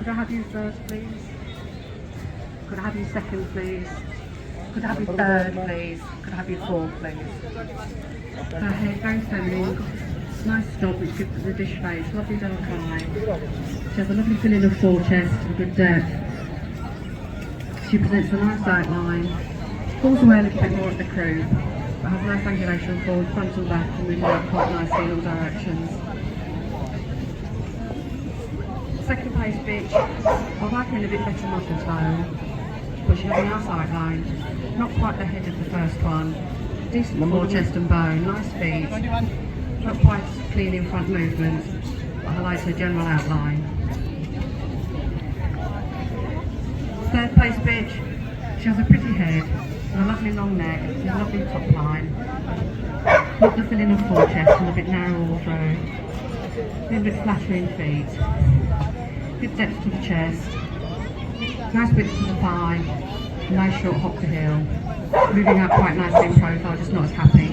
Could I have you first, please? Could I have you second, please? Could I have you third, please? Could I have you fourth, please? Her head, very feminine. Nice stop which gives the dish face. Lovely dark eye. She has a lovely filling of forechest and good depth. She presents a nice outline. Pulls away a little bit more at the croup, but has nice angulation forward, front and back, and moving up quite nicely in all directions. Second place bitch, I like her in a bit better muscle tone, but she has a nice outline, not quite the head of the first one. Decent fore chest and bone, nice feet, not quite clean in front movement, but I like her general outline. Third place bitch, she has a pretty head, and a lovely long neck, with a lovely top line, not the filling of fore chest and a bit narrow all through, a little bit flattering feet. Good depth to the chest, nice width to the thigh, nice short hop to heel, moving up quite nicely in profile, just not as happy.